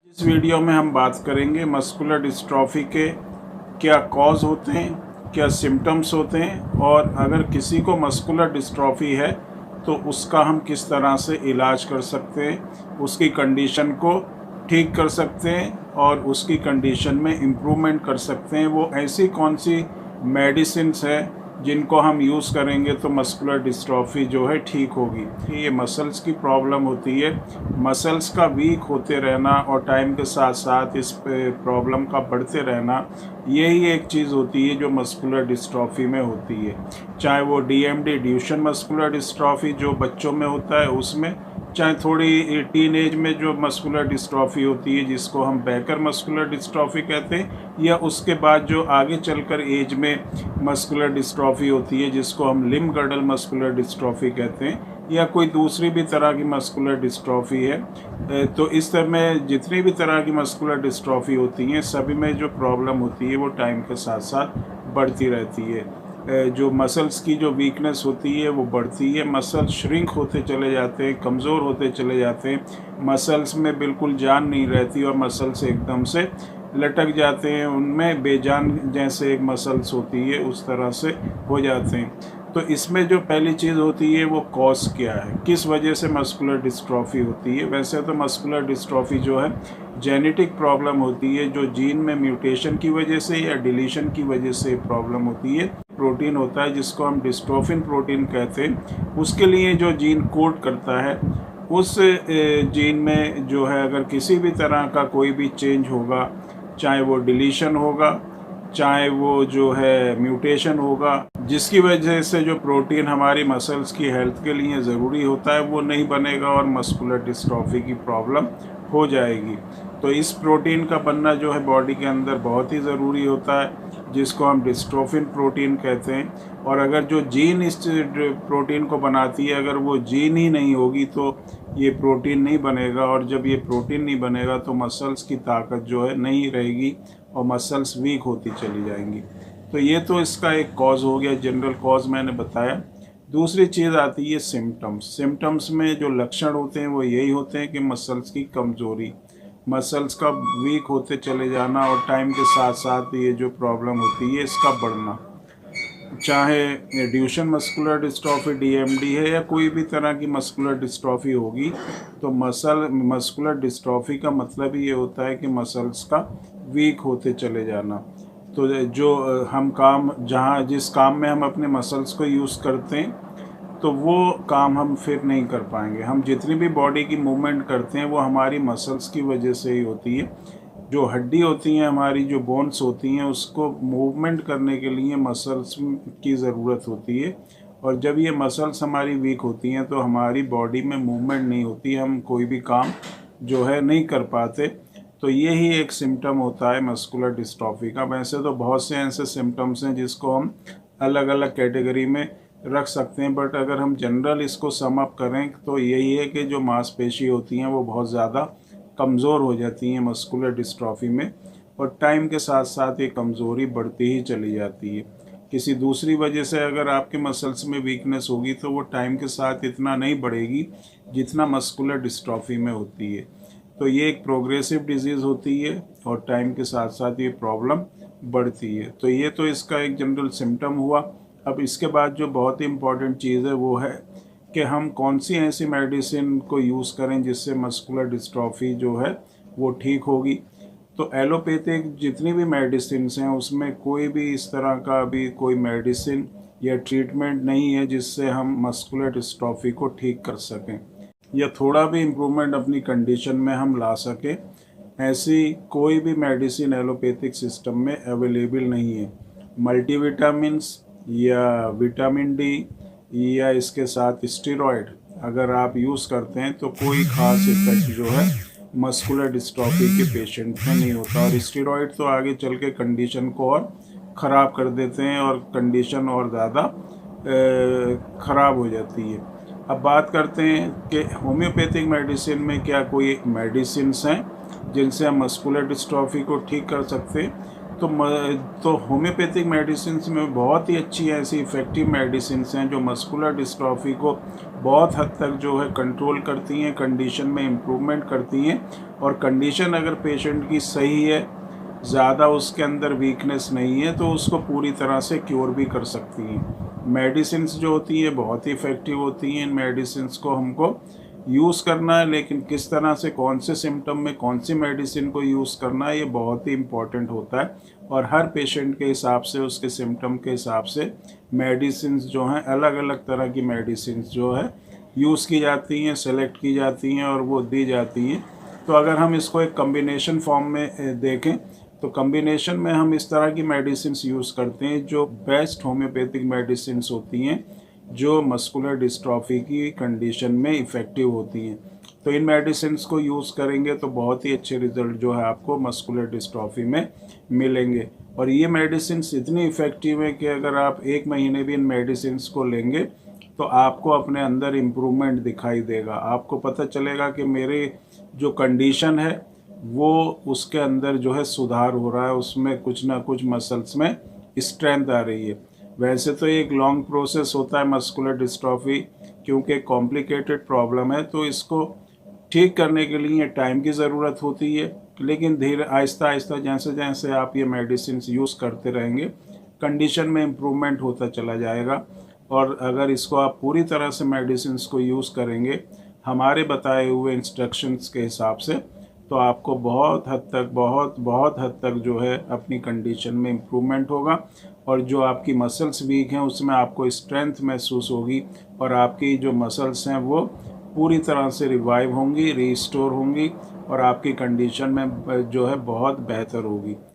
इस वीडियो में हम बात करेंगे मस्कुलर डिस्ट्रॉफी के क्या कॉज होते हैं, क्या सिम्टम्स होते हैं और अगर किसी को मस्कुलर डिस्ट्रॉफी है तो उसका हम किस तरह से इलाज कर सकते हैं, उसकी कंडीशन को ठीक कर सकते हैं और उसकी कंडीशन में इम्प्रूवमेंट कर सकते हैं। वो ऐसी कौन सी मेडिसिन्स है जिनको हम यूज़ करेंगे तो मस्कुलर डिस्ट्रॉफी जो है ठीक होगी। ये मसल्स की प्रॉब्लम होती है, मसल्स का वीक होते रहना और टाइम के साथ साथ इस प्रॉब्लम का बढ़ते रहना, यही एक चीज़ होती है जो मस्कुलर डिस्ट्रॉफी में होती है। चाहे वो डीएमडी ड्यूशन मस्कुलर डिस्ट्रॉफी जो बच्चों में होता है उसमें, चाहे थोड़ी टीन एज में जो मस्कुलर डिस्ट्रॉफी होती है जिसको हम बैकर मस्कुलर डिस्ट्रॉफी कहते हैं, या उसके बाद जो आगे चलकर एज में मस्कुलर डिस्ट्रॉफी होती है जिसको हम लिम्ब गर्डल मस्कुलर डिस्ट्रॉफी कहते हैं, या कोई दूसरी भी तरह की मस्कुलर डिस्ट्रॉफी है। तो इस तरह में जितनी भी तरह की मस्कुलर डिस्ट्रॉफी होती हैं सभी में जो प्रॉब्लम होती है वो टाइम के साथ साथ बढ़ती रहती है। जो मसल्स की जो वीकनेस होती है वो बढ़ती है, मसल्स श्रिंक होते चले जाते हैं, कमज़ोर होते चले जाते हैं, मसल्स में बिल्कुल जान नहीं रहती और मसल्स एकदम से लटक जाते हैं, उनमें बेजान जैसे एक मसल्स होती है उस तरह से हो जाते हैं। तो इसमें जो पहली चीज़ होती है वो कॉज क्या है, किस वजह से मस्कुलर डिस्ट्रॉफी होती है। वैसे तो मस्कुलर डिस्ट्रॉफी जो है जेनेटिक प्रॉब्लम होती है, जो जीन में म्यूटेशन की वजह से या डिलीशन की वजह से प्रॉब्लम होती है। प्रोटीन होता है जिसको हम डिस्ट्रोफिन प्रोटीन कहते हैं, उसके लिए जो जीन कोड करता है उस जीन में जो है अगर किसी भी तरह का कोई भी चेंज होगा, चाहे वो डिलीशन होगा चाहे वो जो है म्यूटेशन होगा, जिसकी वजह से जो प्रोटीन हमारी मसल्स की हेल्थ के लिए ज़रूरी होता है वो नहीं बनेगा और मस्कुलर डिस्ट्रॉफी की प्रॉब्लम हो जाएगी। तो इस प्रोटीन का बनना जो है बॉडी के अंदर बहुत ही ज़रूरी होता है जिसको हम डिस्ट्रोफिन प्रोटीन कहते हैं। और अगर जो जीन इस प्रोटीन को बनाती है अगर वो जीन ही नहीं होगी तो ये प्रोटीन नहीं बनेगा, और जब ये प्रोटीन नहीं बनेगा तो मसल्स की ताकत जो है नहीं रहेगी और मसल्स वीक होती चली जाएंगी। तो ये तो इसका एक कॉज हो गया, जनरल कॉज मैंने बताया। दूसरी चीज़ आती है सिम्टम्स। सिम्टम्स में जो लक्षण होते हैं वो यही होते हैं कि मसल्स की कमज़ोरी, मसल्स का वीक होते चले जाना और टाइम के साथ साथ ये जो प्रॉब्लम होती है इसका बढ़ना, चाहे ड्यूशन मस्कुलर डिस्ट्रॉफी डीएमडी है या कोई भी तरह की मस्कुलर डिस्ट्रॉफी होगी। तो मस्कुलर डिस्ट्रॉफी का मतलब ही ये होता है कि मसल्स का वीक होते चले जाना। तो जो हम काम जिस काम में हम अपने मसल्स को यूज़ करते हैं तो वो काम हम फिर नहीं कर पाएंगे। हम जितनी भी बॉडी की मूवमेंट करते हैं वो हमारी मसल्स की वजह से ही होती है। जो हड्डी होती हैं हमारी, जो बोन्स होती हैं, उसको मूवमेंट करने के लिए मसल्स की ज़रूरत होती है, और जब ये मसल्स हमारी वीक होती हैं तो हमारी बॉडी में मूवमेंट नहीं होती, हम कोई भी काम जो है नहीं कर पाते। तो ये ही एक सिम्टम होता है मस्कुलर डिस्ट्रॉफी का। वैसे तो बहुत से ऐसे सिम्टम्स हैं जिसको हम अलग अलग कैटेगरी में रख सकते हैं, बट अगर हम जनरल इसको सम अप करें तो यही है कि जो मांसपेशी होती हैं वो बहुत ज़्यादा कमज़ोर हो जाती हैं मस्कुलर डिस्ट्रॉफी में, और टाइम के साथ साथ ये कमज़ोरी बढ़ती ही चली जाती है। किसी दूसरी वजह से अगर आपके मसल्स में वीकनेस होगी तो वो टाइम के साथ इतना नहीं बढ़ेगी जितना मस्कुलर डिस्ट्रॉफी में होती है। तो ये एक प्रोग्रेसिव डिजीज़ होती है और टाइम के साथ साथ ये प्रॉब्लम बढ़ती है। तो ये तो इसका एक जनरल सिम्टम हुआ। अब इसके बाद जो बहुत ही इम्पॉर्टेंट चीज़ है वो है कि हम कौन सी ऐसी मेडिसिन को यूज़ करें जिससे मस्कुलर डिस्ट्रॉफी जो है वो ठीक होगी। तो एलोपैथिक जितनी भी मेडिसिन हैं उसमें कोई भी इस तरह का अभी कोई मेडिसिन या ट्रीटमेंट नहीं है जिससे हम मस्कुलर डिस्ट्रॉफी को ठीक कर सकें या थोड़ा भी इम्प्रूवमेंट अपनी कंडीशन में हम ला सकें। ऐसी कोई भी मेडिसिन एलोपैथिक सिस्टम में अवेलेबल नहीं है। मल्टीविटामिन्स या विटामिन डी या इसके साथ स्टेरॉयड अगर आप यूज़ करते हैं तो कोई ख़ास इफेक्ट जो है मस्कुलर डिस्ट्रॉफी के पेशेंट में नहीं होता, और स्टेरॉयड तो आगे चल के कंडीशन को और ख़राब कर देते हैं और कंडीशन और ज़्यादा ख़राब हो जाती है। अब बात करते हैं कि होम्योपैथिक मेडिसिन में क्या कोई मेडिसिन्स हैं जिनसे हम मस्कुलर डिस्ट्रॉफी को ठीक कर सकते हैं। तो होम्योपैथिक मेडिसिन में बहुत ही अच्छी ऐसी इफ़ेक्टिव मेडिसिन हैं जो मस्कुलर डिस्ट्रॉफी को बहुत हद तक जो है कंट्रोल करती हैं, कंडीशन में इम्प्रूवमेंट करती हैं। और कंडीशन अगर पेशेंट की सही है, ज़्यादा उसके अंदर वीकनेस नहीं है, तो उसको पूरी तरह से क्योर भी कर सकती हैं। मेडिसिन्स जो होती हैं बहुत ही इफ़ेक्टिव होती हैं। इन मेडिसिन्स को हमको यूज़ करना है, लेकिन किस तरह से, कौन से सिम्टम में कौन सी मेडिसिन को यूज़ करना है, ये बहुत ही इम्पॉर्टेंट होता है। और हर पेशेंट के हिसाब से, उसके सिम्टम के हिसाब से मेडिसिन्स जो हैं, अलग अलग तरह की मेडिसिन्स जो है यूज़ की जाती हैं, सेलेक्ट की जाती हैं और वो दी जाती हैं। तो अगर हम इसको एक कम्बिनेशन फॉर्म में देखें तो कम्बिनेशन में हम इस तरह की मेडिसिन्स यूज़ करते हैं जो बेस्ट होम्योपैथिक मेडिसिन्स होती हैं, जो मस्कुलर डिस्ट्रॉफी की कंडीशन में इफ़ेक्टिव होती हैं। तो इन मेडिसिन्स को यूज़ करेंगे तो बहुत ही अच्छे रिज़ल्ट जो है आपको मस्कुलर डिस्ट्रॉफी में मिलेंगे। और ये मेडिसिन्स इतनी इफ़ेक्टिव है कि अगर आप 1 महीने भी इन मेडिसिन्स को लेंगे तो आपको अपने अंदर इम्प्रूवमेंट दिखाई देगा। आपको पता चलेगा कि मेरी जो कंडीशन है वो, उसके अंदर जो है सुधार हो रहा है, उसमें कुछ ना कुछ मसल्स में स्ट्रेंथ आ रही है। वैसे तो एक लॉन्ग प्रोसेस होता है मस्कुलर डिस्ट्रॉफी, क्योंकि कॉम्प्लिकेटेड प्रॉब्लम है, तो इसको ठीक करने के लिए टाइम की ज़रूरत होती है। लेकिन धीरे आहिस्ता आहिस्ता जैसे जैसे आप ये मेडिसिन यूज़ करते रहेंगे, कंडीशन में इम्प्रूवमेंट होता चला जाएगा। और अगर इसको आप पूरी तरह से मेडिसिन को यूज़ करेंगे हमारे बताए हुए इंस्ट्रक्शंस के हिसाब से, तो आपको बहुत हद तक, बहुत हद तक जो है अपनी कंडीशन में इम्प्रूवमेंट होगा। और जो आपकी मसल्स वीक हैं उसमें आपको स्ट्रेंथ महसूस होगी, और आपकी जो मसल्स हैं वो पूरी तरह से रिवाइव होंगी, रीस्टोर होंगी, और आपकी कंडीशन में जो है बहुत बेहतर होगी।